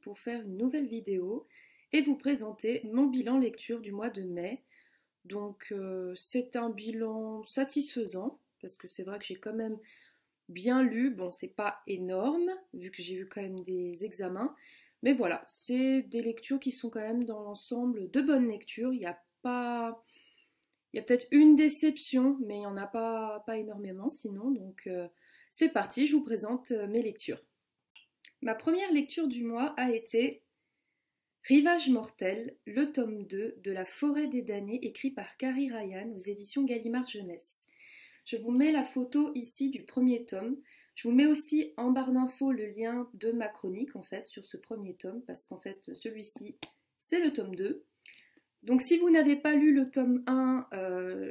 pour faire une nouvelle vidéo et vous présenter mon bilan lecture du mois de mai. Donc c'est un bilan satisfaisant parce que c'est vrai que j'ai quand même bien lu. Bon, c'est pas énorme vu que j'ai eu quand même des examens, mais voilà, c'est des lectures qui sont quand même dans l'ensemble de bonnes lectures. Il y a peut-être une déception, mais il n'y en a pas énormément sinon. Donc c'est parti, je vous présente mes lectures. Ma première lecture du mois a été Rivage mortel, le tome 2 de La forêt des damnés, écrit par Carrie Ryan aux éditions Gallimard Jeunesse. Je vous mets la photo ici du premier tome. Je vous mets aussi en barre d'infos le lien de ma chronique en fait sur ce premier tome parce qu'en fait celui-ci c'est le tome 2. Donc si vous n'avez pas lu le tome 1,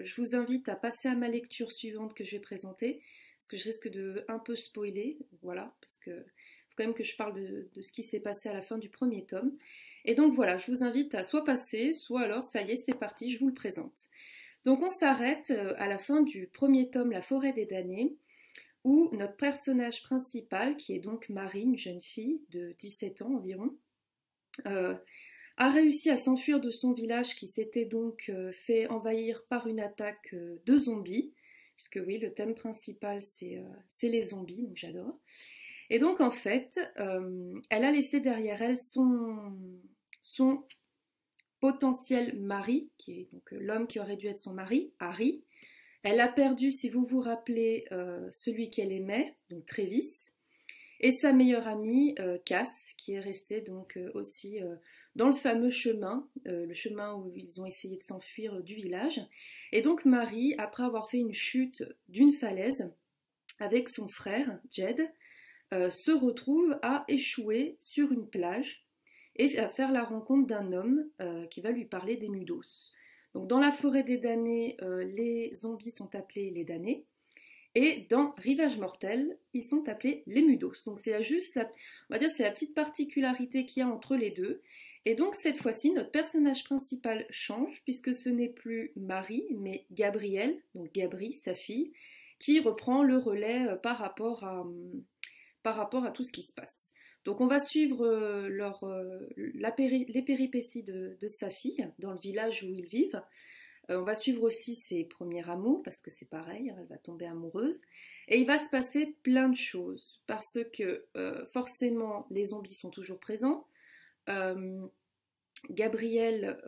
je vous invite à passer à ma lecture suivante que je vais présenter parce que je risque de un peu spoiler, voilà, parce que faut quand même que je parle de ce qui s'est passé à la fin du premier tome. Et donc voilà, je vous invite à soit passer, soit alors ça y est, c'est parti, je vous le présente. Donc on s'arrête à la fin du premier tome, La forêt des damnés, où notre personnage principal, qui est donc Marie, une jeune fille de 17 ans environ, a réussi à s'enfuir de son village qui s'était donc fait envahir par une attaque de zombies, puisque oui, le thème principal c'est les zombies, donc j'adore. Et donc en fait, elle a laissé derrière elle son potentiel mari, qui est donc l'homme qui aurait dû être son mari, Harry. Elle a perdu, si vous vous rappelez, celui qu'elle aimait, donc Travis, et sa meilleure amie, Cass, qui est restée donc aussi dans le fameux chemin, le chemin où ils ont essayé de s'enfuir du village. Et donc Marie, après avoir fait une chute d'une falaise avec son frère, Jed, se retrouve à échouer sur une plage et à faire la rencontre d'un homme qui va lui parler des Mudos. Donc dans la forêt des damnés, les zombies sont appelés les damnés, et dans Rivage mortel, ils sont appelés les Mudos. Donc c'est juste, on va dire, c'est la petite particularité qu'il y a entre les deux. Et donc cette fois-ci, notre personnage principal change, puisque ce n'est plus Marie, mais Gabrielle, donc Gabri, sa fille, qui reprend le relais par rapport à tout ce qui se passe. Donc on va suivre les péripéties de sa fille dans le village où ils vivent. On va suivre aussi ses premiers amours, parce que c'est pareil, elle va tomber amoureuse. Et il va se passer plein de choses, parce que forcément les zombies sont toujours présents. Gabrielle,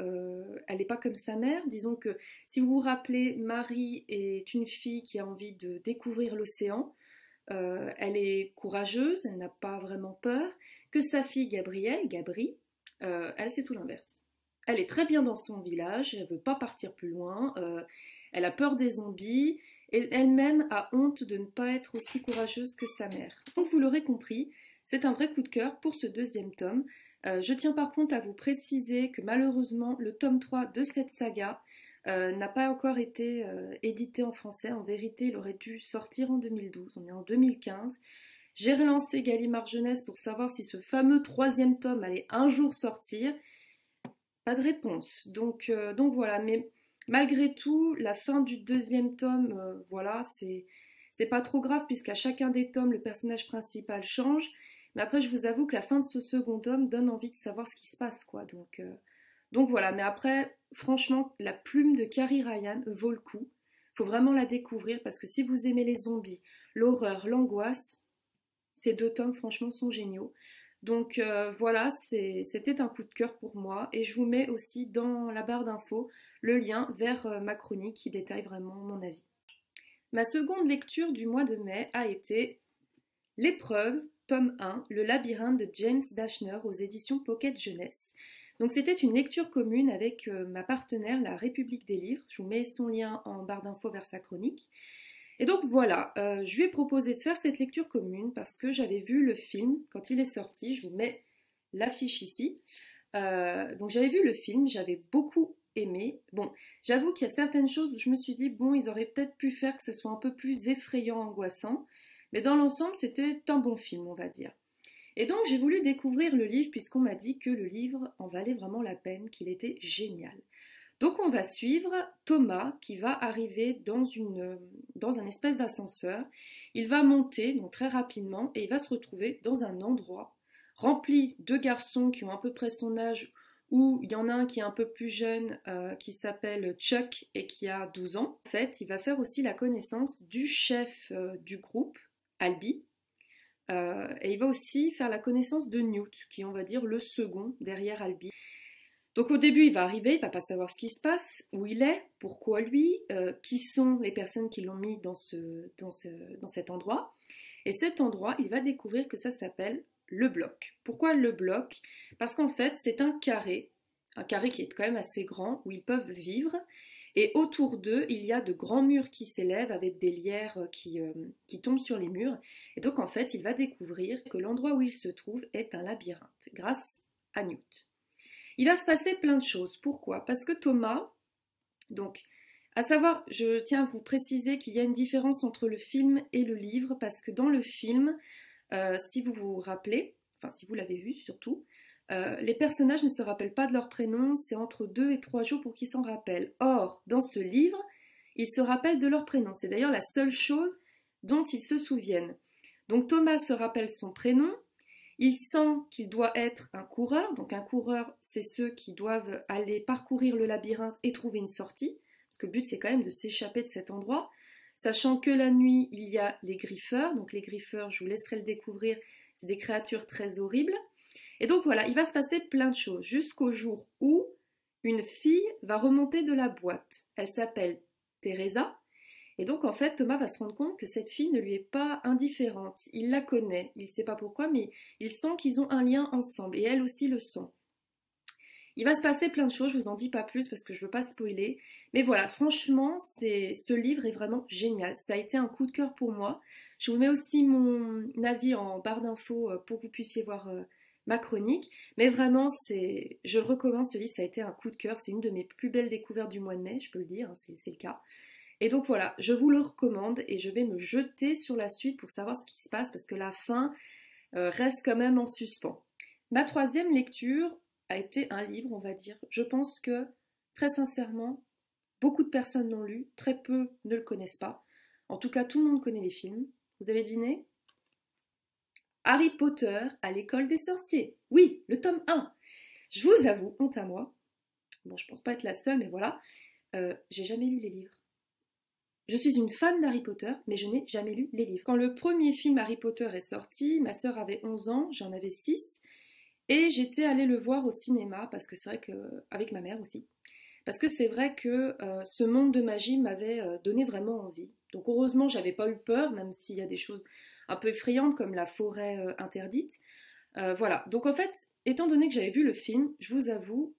elle n'est pas comme sa mère. Disons que si vous vous rappelez, Marie est une fille qui a envie de découvrir l'océan. Elle est courageuse, elle n'a pas vraiment peur, que sa fille Gabrielle, Gabri, elle c'est tout l'inverse. Elle est très bien dans son village, elle ne veut pas partir plus loin, elle a peur des zombies, et elle-même a honte de ne pas être aussi courageuse que sa mère. Donc vous l'aurez compris, c'est un vrai coup de cœur pour ce deuxième tome. Je tiens par contre à vous préciser que malheureusement le tome 3 de cette saga n'a pas encore été édité en français. En vérité, il aurait dû sortir en 2012. On est en 2015. J'ai relancé Gallimard Jeunesse pour savoir si ce fameux troisième tome allait un jour sortir. Pas de réponse. Donc voilà. Mais malgré tout, la fin du deuxième tome, voilà, c'est pas trop grave puisqu'à chacun des tomes, le personnage principal change. Mais après, je vous avoue que la fin de ce second tome donne envie de savoir ce qui se passe, quoi. Donc voilà, mais après, franchement, la plume de Carrie Ryan vaut le coup. Il faut vraiment la découvrir parce que si vous aimez les zombies, l'horreur, l'angoisse, ces deux tomes, franchement, sont géniaux. Donc voilà, c'était un coup de cœur pour moi. Et je vous mets aussi dans la barre d'infos le lien vers ma chronique qui détaille vraiment mon avis. Ma seconde lecture du mois de mai a été L'épreuve, tome 1, Le labyrinthe de James Dashner aux éditions Pocket Jeunesse. Donc c'était une lecture commune avec ma partenaire, la République des livres. Je vous mets son lien en barre d'infos vers sa chronique. Et donc voilà, je lui ai proposé de faire cette lecture commune parce que j'avais vu le film quand il est sorti. Je vous mets l'affiche ici. Donc j'avais vu le film, j'avais beaucoup aimé. Bon, j'avoue qu'il y a certaines choses où je me suis dit, bon, ils auraient peut-être pu faire que ce soit un peu plus effrayant, angoissant. Mais dans l'ensemble, c'était un bon film, on va dire. Et donc, j'ai voulu découvrir le livre puisqu'on m'a dit que le livre en valait vraiment la peine, qu'il était génial. Donc, on va suivre Thomas qui va arriver dans un espèce d'ascenseur. Il va monter donc très rapidement et il va se retrouver dans un endroit rempli de garçons qui ont à peu près son âge, où il y en a un qui est un peu plus jeune, qui s'appelle Chuck et qui a 12 ans. En fait, il va faire aussi la connaissance du chef du groupe, Albie, et il va aussi faire la connaissance de Newt, qui est, on va dire, le second derrière Albie. Donc au début, il va arriver, il va pas savoir ce qui se passe, où il est, pourquoi lui, qui sont les personnes qui l'ont mis dans cet endroit. Et cet endroit, il va découvrir que ça s'appelle le bloc. Pourquoi le bloc? Parce qu'en fait, c'est un carré qui est quand même assez grand, où ils peuvent vivre. Et autour d'eux, il y a de grands murs qui s'élèvent avec des lierres qui tombent sur les murs. Et donc en fait, il va découvrir que l'endroit où il se trouve est un labyrinthe, grâce à Newt. Il va se passer plein de choses. Pourquoi? Parce que Thomas, donc, à savoir, je tiens à vous préciser qu'il y a une différence entre le film et le livre, parce que dans le film, si vous vous rappelez, enfin si vous l'avez vu surtout, les personnages ne se rappellent pas de leur prénom, c'est entre 2 et 3 jours pour qu'ils s'en rappellent. Or, dans ce livre, ils se rappellent de leur prénom. C'est d'ailleurs la seule chose dont ils se souviennent. Donc Thomas se rappelle son prénom, il sent qu'il doit être un coureur, donc un coureur, c'est ceux qui doivent aller parcourir le labyrinthe et trouver une sortie, parce que le but c'est quand même de s'échapper de cet endroit, sachant que la nuit il y a les griffeurs, donc les griffeurs, je vous laisserai le découvrir, c'est des créatures très horribles, et donc voilà, il va se passer plein de choses, jusqu'au jour où une fille va remonter de la boîte, elle s'appelle Teresa, et donc en fait Thomas va se rendre compte que cette fille ne lui est pas indifférente, il la connaît, il ne sait pas pourquoi, mais il sent qu'ils ont un lien ensemble, et elle aussi le sent. Il va se passer plein de choses, je vous en dis pas plus parce que je veux pas spoiler, mais voilà, franchement, ce livre est vraiment génial, ça a été un coup de cœur pour moi. Je vous mets aussi mon avis en barre d'infos pour que vous puissiez voir ma chronique, mais vraiment, je le recommande, ce livre, ça a été un coup de cœur, c'est une de mes plus belles découvertes du mois de mai, je peux le dire, hein, c'est le cas. Et donc voilà, je vous le recommande et je vais me jeter sur la suite pour savoir ce qui se passe parce que la fin reste quand même en suspens. Ma troisième lecture a été un livre, on va dire. Je pense que, très sincèrement, beaucoup de personnes l'ont lu, très peu ne le connaissent pas. En tout cas, tout le monde connaît les films. Vous avez deviné? Harry Potter à l'école des sorciers. Oui, le tome 1. Je vous avoue, honte à moi. Bon, je pense pas être la seule, mais voilà. J'ai jamais lu les livres. Je suis une fan d'Harry Potter, mais je n'ai jamais lu les livres. Quand le premier film Harry Potter est sorti, ma sœur avait 11 ans, j'en avais 6, et j'étais allée le voir au cinéma, parce que c'est vrai que, avec ma mère aussi, parce que c'est vrai que ce monde de magie m'avait donné vraiment envie. Donc heureusement, j'avais pas eu peur, même s'il y a des choses un peu effrayantes comme la forêt interdite. Voilà, donc en fait, étant donné que j'avais vu le film, je vous avoue,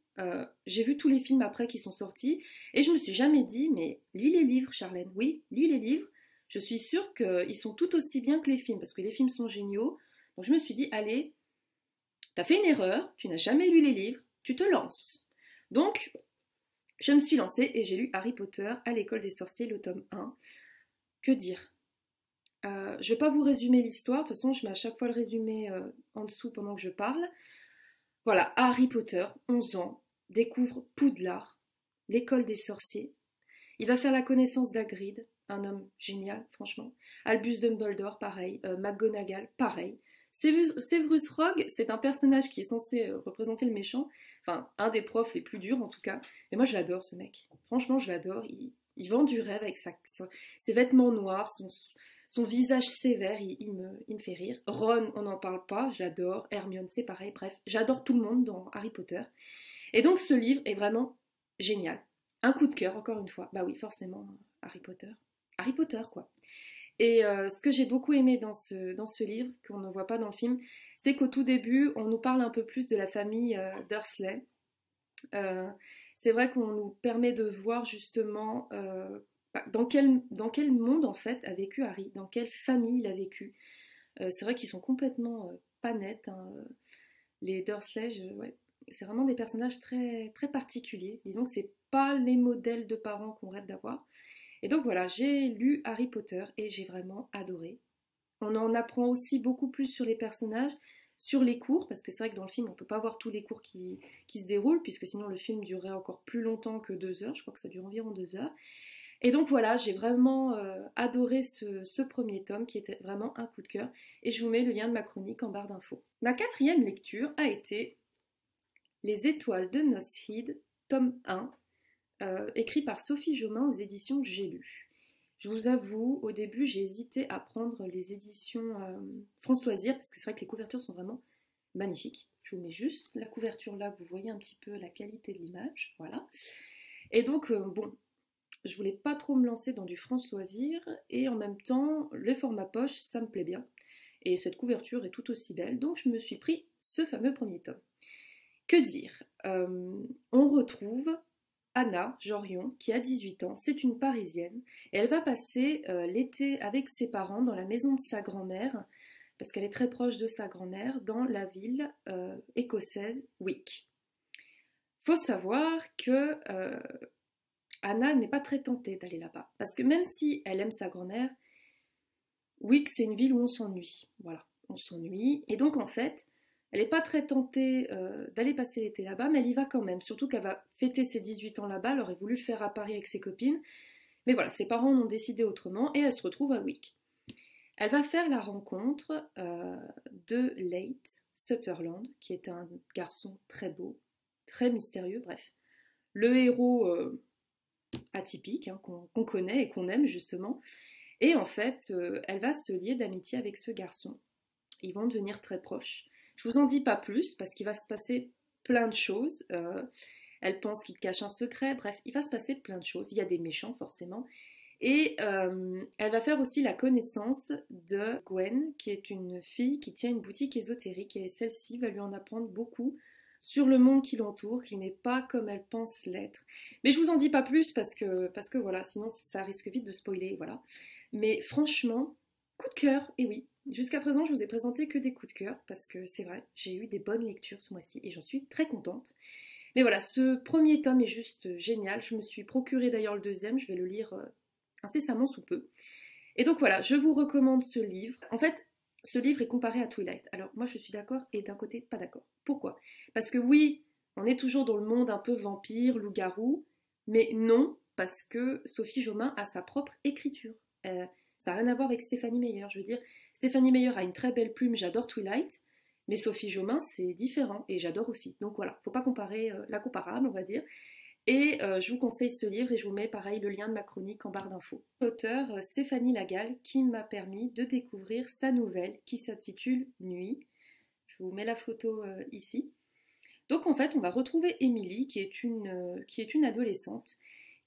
j'ai vu tous les films après qui sont sortis, et je me suis jamais dit, mais lis les livres, Charlène, oui, lis les livres, je suis sûre qu'ils sont tout aussi bien que les films, parce que les films sont géniaux, donc je me suis dit, allez, t'as fait une erreur, tu n'as jamais lu les livres, tu te lances. Donc, je me suis lancée et j'ai lu Harry Potter à l'école des sorciers, le tome 1. Que dire? Je ne vais pas vous résumer l'histoire, de toute façon je mets à chaque fois le résumé en dessous pendant que je parle. Voilà, Harry Potter, 11 ans, découvre Poudlard, l'école des sorciers. Il va faire la connaissance d'Hagrid, un homme génial, franchement. Albus Dumbledore, pareil. McGonagall, pareil. Severus Rogue, c'est un personnage qui est censé représenter le méchant. Enfin, un des profs les plus durs, en tout cas. Mais moi, je l'adore, ce mec. Franchement, je l'adore. Il vend du rêve avec ses vêtements noirs, son visage sévère, il me fait rire. Ron, on n'en parle pas, je l'adore. Hermione, c'est pareil. Bref, j'adore tout le monde dans Harry Potter. Et donc, ce livre est vraiment génial. Un coup de cœur, encore une fois. Bah oui, forcément, Harry Potter. Harry Potter, quoi. Et ce que j'ai beaucoup aimé dans ce livre, qu'on ne voit pas dans le film, c'est qu'au tout début, on nous parle un peu plus de la famille Dursley. C'est vrai qu'on nous permet de voir justement dans quel monde, en fait, a vécu Harry, dans quelle famille il a vécu. C'est vrai qu'ils sont complètement pas nets, hein. Les Dursley, ouais, c'est vraiment des personnages très, très particuliers. Disons que c'est pas les modèles de parents qu'on rêve d'avoir. Et donc voilà, j'ai lu Harry Potter et j'ai vraiment adoré. On en apprend aussi beaucoup plus sur les personnages, sur les cours, parce que c'est vrai que dans le film, on ne peut pas voir tous les cours qui se déroulent, puisque sinon le film durerait encore plus longtemps que 2 heures, je crois que ça dure environ 2 heures. Et donc voilà, j'ai vraiment adoré ce premier tome qui était vraiment un coup de cœur. Et je vous mets le lien de ma chronique en barre d'infos. Ma quatrième lecture a été Les étoiles de Nosheed, tome 1, écrit par Sophie Jomain aux éditions J'ai lu. Je vous avoue, au début, j'ai hésité à prendre les éditions Françoisir, parce que c'est vrai que les couvertures sont vraiment magnifiques. Je vous mets juste la couverture là, vous voyez un petit peu la qualité de l'image, voilà. Et donc, bon, je voulais pas trop me lancer dans du France Loisir, et en même temps, les formats poche, ça me plaît bien. Et cette couverture est tout aussi belle, donc je me suis pris ce fameux premier tome. Que dire On retrouve Anna Jorion, qui a 18 ans, c'est une Parisienne, et elle va passer l'été avec ses parents dans la maison de sa grand-mère, parce qu'elle est très proche de sa grand-mère, dans la ville écossaise Wick. Faut savoir que Anna n'est pas très tentée d'aller là-bas, parce que même si elle aime sa grand-mère, Wick c'est une ville où on s'ennuie, voilà, on s'ennuie, et donc en fait, elle n'est pas très tentée d'aller passer l'été là-bas, mais elle y va quand même, surtout qu'elle va fêter ses 18 ans là-bas, elle aurait voulu faire à Paris avec ses copines, mais voilà, ses parents ont décidé autrement, et elle se retrouve à Wick. Elle va faire la rencontre de Leight Sutherland, qui est un garçon très beau, très mystérieux, bref. Le héros atypique, hein, qu'on connaît et qu'on aime justement. Et en fait, elle va se lier d'amitié avec ce garçon. Ils vont devenir très proches. Je vous en dis pas plus, parce qu'il va se passer plein de choses. Elle pense qu'il cache un secret, bref, il va se passer plein de choses. Il y a des méchants forcément. Et elle va faire aussi la connaissance de Gwen, qui est une fille qui tient une boutique ésotérique, et celle-ci va lui en apprendre beaucoup sur le monde qui l'entoure, qui n'est pas comme elle pense l'être. Mais je vous en dis pas plus parce que voilà, sinon ça risque vite de spoiler, voilà. Mais franchement, coup de cœur, et oui. Jusqu'à présent, je vous ai présenté que des coups de cœur, parce que c'est vrai, j'ai eu des bonnes lectures ce mois-ci, et j'en suis très contente. Mais voilà, ce premier tome est juste génial. Je me suis procuré d'ailleurs le deuxième, je vais le lire incessamment sous peu. Et donc voilà, je vous recommande ce livre. En fait, ce livre est comparé à Twilight. Alors moi je suis d'accord et d'un côté pas d'accord. Pourquoi? Parce que oui, on est toujours dans le monde un peu vampire, loup-garou, mais non, parce que Sophie Jomain a sa propre écriture. Ça n'a rien à voir avec Stéphanie Meyer. Je veux dire, Stéphanie Meyer a une très belle plume, j'adore Twilight, mais Sophie Jomain c'est différent et j'adore aussi. Donc voilà, faut pas comparer la comparable, on va dire. Et je vous conseille ce livre et je vous mets pareil le lien de ma chronique en barre d'infos. L'auteur Stéphanie Lagal qui m'a permis de découvrir sa nouvelle qui s'intitule Nuit. Je vous mets la photo ici. Donc en fait on va retrouver Émilie qui est une adolescente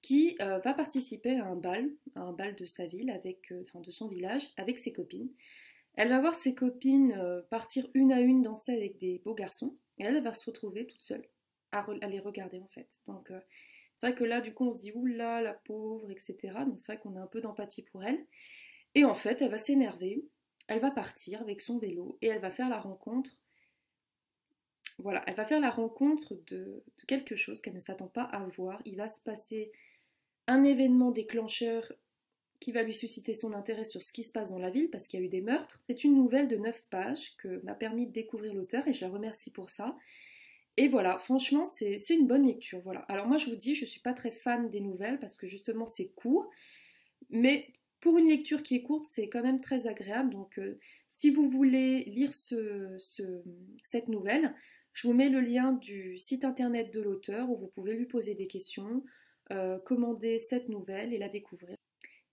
qui va participer à un bal de sa ville, de son village, avec ses copines. Elle va voir ses copines partir une à une danser avec des beaux garçons et elle va se retrouver toute seule à les regarder en fait. Donc c'est vrai que là du coup on se dit oula la pauvre etc. Donc c'est vrai qu'on a un peu d'empathie pour elle. Et en fait elle va s'énerver, elle va partir avec son vélo et elle va faire la rencontre. Voilà, elle va faire la rencontre de quelque chose qu'elle ne s'attend pas à voir. Il va se passer un événement déclencheur qui va lui susciter son intérêt sur ce qui se passe dans la ville parce qu'il y a eu des meurtres. C'est une nouvelle de 9 pages que m'a permis de découvrir l'auteur et je la remercie pour ça. Et voilà, franchement, c'est une bonne lecture. Voilà. Alors moi, je vous dis, je ne suis pas très fan des nouvelles parce que justement, c'est court. Mais pour une lecture qui est courte, c'est quand même très agréable. Donc, si vous voulez lire cette nouvelle, je vous mets le lien du site internet de l'auteur où vous pouvez lui poser des questions, commander cette nouvelle et la découvrir.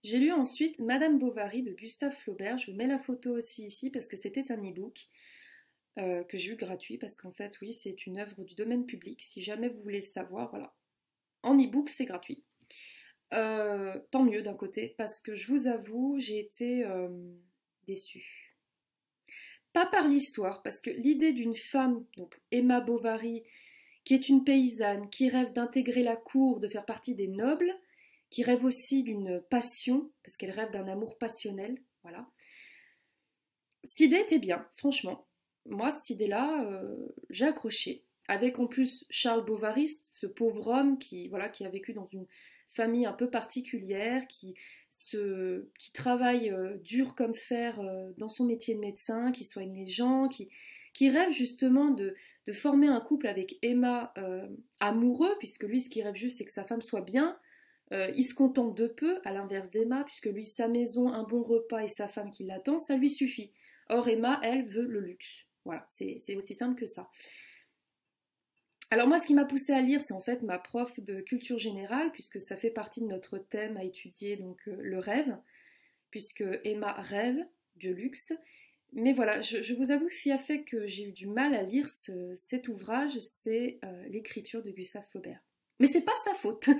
J'ai lu ensuite Madame Bovary de Gustave Flaubert. Je vous mets la photo aussi ici parce que c'était un e-book. Que j'ai eu gratuit parce qu'en fait oui c'est une œuvre du domaine public si jamais vous voulez savoir voilà en e-book c'est gratuit tant mieux d'un côté parce que je vous avoue j'ai été déçue pas par l'histoire parce que l'idée d'une femme donc Emma Bovary qui est une paysanne qui rêve d'intégrer la cour de faire partie des nobles qui rêve aussi d'une passion parce qu'elle rêve d'un amour passionnel voilà cette idée était bien franchement. Moi, cette idée-là, j'ai accroché. Avec en plus Charles Bovary, ce pauvre homme qui a vécu dans une famille un peu particulière, qui travaille dur comme fer dans son métier de médecin, qui soigne les gens, qui rêve justement de former un couple avec Emma amoureux, puisque lui, ce qu'il rêve juste, c'est que sa femme soit bien, Il se contente de peu, à l'inverse d'Emma, puisque lui, sa maison, un bon repas et sa femme qui l'attend, ça lui suffit. Or, Emma, elle, veut le luxe. Voilà, c'est aussi simple que ça. Alors moi, ce qui m'a poussée à lire, c'est en fait ma prof de culture générale, puisque ça fait partie de notre thème à étudier, donc le rêve, puisque Emma rêve du luxe. Mais voilà, je vous avoue que ce qui a fait que j'ai eu du mal à lire cet ouvrage, c'est l'écriture de Gustave Flaubert. Mais c'est pas sa faute.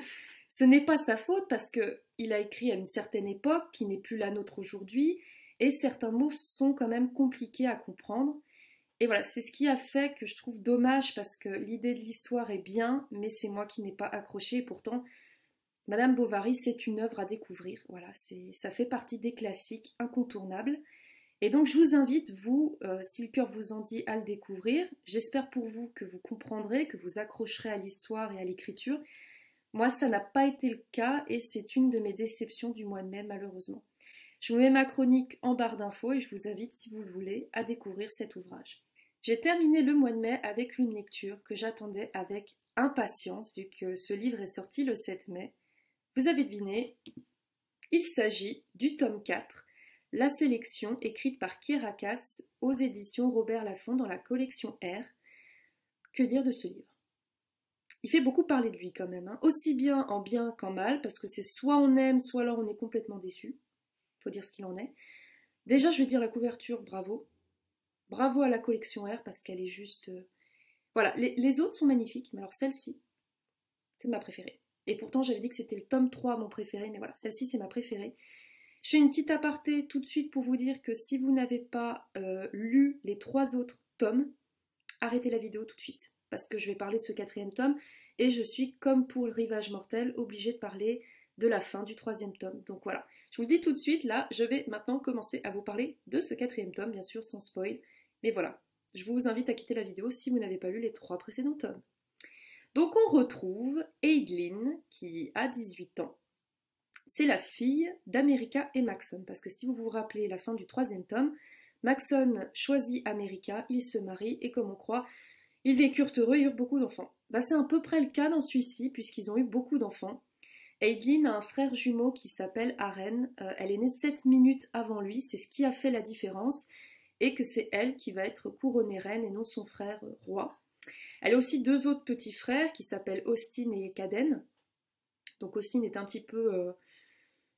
Ce n'est pas sa faute parce que il a écrit à une certaine époque qui n'est plus la nôtre aujourd'hui, et certains mots sont quand même compliqués à comprendre. Et voilà, c'est ce qui a fait que je trouve dommage parce que l'idée de l'histoire est bien, mais c'est moi qui n'ai pas accroché. Et pourtant, Madame Bovary, c'est une œuvre à découvrir. Voilà, ça fait partie des classiques incontournables. Et donc, je vous invite, vous, si le cœur vous en dit, à le découvrir. J'espère pour vous que vous comprendrez, que vous accrocherez à l'histoire et à l'écriture. Moi, ça n'a pas été le cas et c'est une de mes déceptions du mois de mai, malheureusement. Je vous mets ma chronique en barre d'infos et je vous invite, si vous le voulez, à découvrir cet ouvrage. J'ai terminé le mois de mai avec une lecture que j'attendais avec impatience vu que ce livre est sorti le 7 mai. Vous avez deviné, il s'agit du tome 4, La sélection, écrite par Kirakas aux éditions Robert Laffont dans la collection R. Que dire de ce livre? Il fait beaucoup parler de lui quand même, hein. Aussi bien qu'en mal, parce que c'est soit on aime, soit alors on est complètement déçu. Faut dire ce qu'il en est. Déjà, je vais dire la couverture, bravo. Bravo à la collection R parce qu'elle est juste. Voilà, les autres sont magnifiques, mais alors celle-ci, c'est ma préférée. Et pourtant, j'avais dit que c'était le tome 3 mon préféré, mais voilà, celle-ci, c'est ma préférée. Je fais une petite aparté tout de suite pour vous dire que si vous n'avez pas lu les 3 autres tomes, arrêtez la vidéo tout de suite, parce que je vais parler de ce 4e tome, et je suis, comme pour le Rivage mortel, obligée de parler de la fin du 3e tome. Donc voilà, je vous le dis tout de suite, là, je vais maintenant commencer à vous parler de ce 4e tome, bien sûr, sans spoil. Mais voilà, je vous invite à quitter la vidéo si vous n'avez pas lu les 3 précédents tomes. Donc on retrouve Aideline, qui a 18 ans. C'est la fille d'America et Maxon, parce que si vous vous rappelez la fin du 3e tome, Maxon choisit America, ils se marient, et comme on croit, ils vécurent heureux et eurent beaucoup d'enfants. C'est à peu près le cas dans celui-ci, puisqu'ils ont eu beaucoup d'enfants. Aideline a un frère jumeau qui s'appelle Aren, elle est née 7 minutes avant lui, c'est ce qui a fait la différence, et que c'est elle qui va être couronnée reine et non son frère roi. Elle a aussi 2 autres petits frères qui s'appellent Austin et Caden. Donc Austin est un petit peu...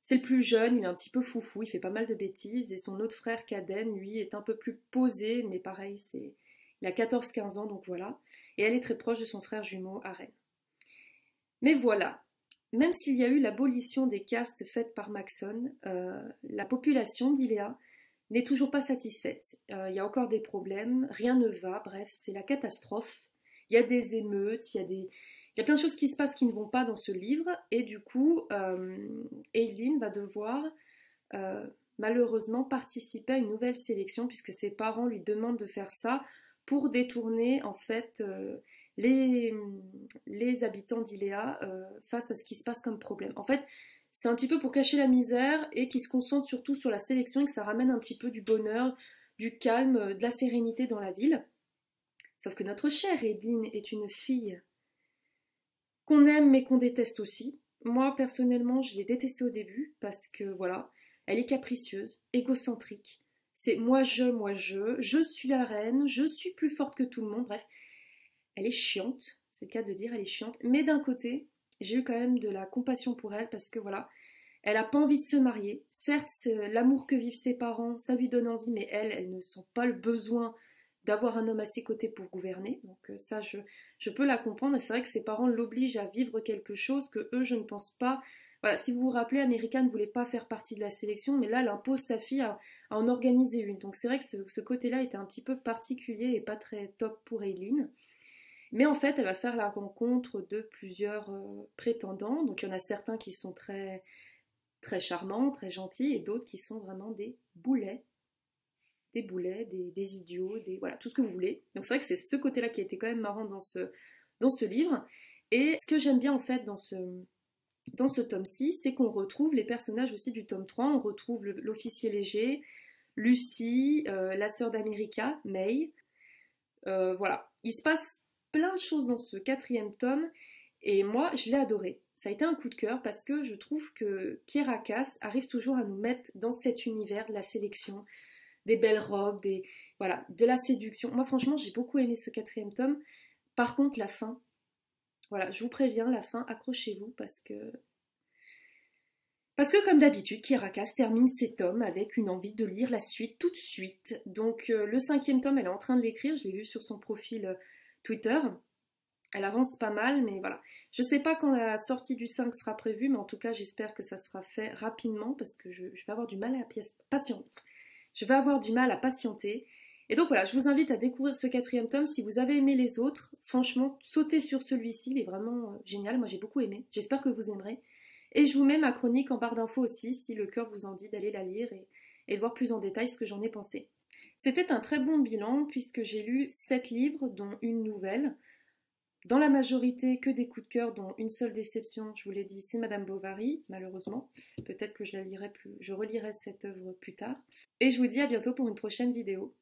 c'est le plus jeune, il est un petit peu foufou, il fait pas mal de bêtises, et son autre frère Caden, lui, est un peu plus posé, mais pareil, il a 14-15 ans, donc voilà. Et elle est très proche de son frère jumeau, Aren. Mais voilà, même s'il y a eu l'abolition des castes faite par Maxon, la population d'Iléa n'est toujours pas satisfaite. Il y a encore des problèmes, rien ne va, bref, c'est la catastrophe. Il y a des émeutes, il y a plein de choses qui se passent qui ne vont pas dans ce livre, et du coup, Aileen va devoir malheureusement participer à une nouvelle sélection, puisque ses parents lui demandent de faire ça pour détourner en fait les habitants d'Iléa face à ce qui se passe comme problème. En fait, c'est un petit peu pour cacher la misère et qui se concentre surtout sur la sélection et que ça ramène un petit peu du bonheur, du calme, de la sérénité dans la ville. Sauf que notre chère Aileen est une fille qu'on aime mais qu'on déteste aussi. Moi, personnellement, je l'ai détestée au début parce que, voilà, elle est capricieuse, égocentrique. C'est moi, je suis la reine, je suis plus forte que tout le monde, bref. Elle est chiante, c'est le cas de dire, elle est chiante. Mais d'un côté, j'ai eu quand même de la compassion pour elle parce que, voilà, elle n'a pas envie de se marier. Certes, l'amour que vivent ses parents, ça lui donne envie, mais elle ne sent pas le besoin d'avoir un homme à ses côtés pour gouverner. Donc ça, je peux la comprendre. Et c'est vrai que ses parents l'obligent à vivre quelque chose que eux, je ne pense pas. Voilà, si vous vous rappelez, America ne voulait pas faire partie de la sélection, mais là, elle impose sa fille à en organiser une. Donc c'est vrai que ce côté-là était un petit peu particulier et pas très top pour Aileen. Mais en fait, elle va faire la rencontre de plusieurs prétendants. Donc il y en a certains qui sont très, très charmants, très gentils, et d'autres qui sont vraiment des boulets, des idiots, voilà, tout ce que vous voulez. Donc c'est vrai que c'est ce côté-là qui a été quand même marrant dans ce livre. Et ce que j'aime bien en fait dans ce tome-ci, c'est qu'on retrouve les personnages aussi du tome 3. On retrouve l'officier léger, Lucie, la sœur d'America, May. Voilà, il se passe plein de choses dans ce 4e tome. Et moi, je l'ai adoré. Ça a été un coup de cœur parce que je trouve que Kiera Cass arrive toujours à nous mettre dans cet univers de la sélection, des belles robes, voilà, de la séduction. Moi, franchement, j'ai beaucoup aimé ce quatrième tome. Par contre, la fin, voilà, je vous préviens, la fin, accrochez-vous parce que comme d'habitude, Kiera Cass termine ses tomes avec une envie de lire la suite tout de suite. Donc le cinquième tome, elle est en train de l'écrire, je l'ai vu sur son profil Twitter. Elle avance pas mal, mais voilà. Je sais pas quand la sortie du 5 sera prévue, mais en tout cas, j'espère que ça sera fait rapidement parce que je vais avoir du mal à patienter. Je vais avoir du mal à patienter. Et donc voilà, je vous invite à découvrir ce quatrième tome. Si vous avez aimé les autres, franchement, sautez sur celui-ci, il est vraiment génial. Moi, j'ai beaucoup aimé. J'espère que vous aimerez. Et je vous mets ma chronique en barre d'infos aussi, si le cœur vous en dit d'aller la lire et de voir plus en détail ce que j'en ai pensé. C'était un très bon bilan puisque j'ai lu 7 livres, dont une nouvelle. Dans la majorité, que des coups de cœur, dont une seule déception, je vous l'ai dit, c'est Madame Bovary, malheureusement. Peut-être que je relirai cette œuvre plus tard. Et je vous dis à bientôt pour une prochaine vidéo.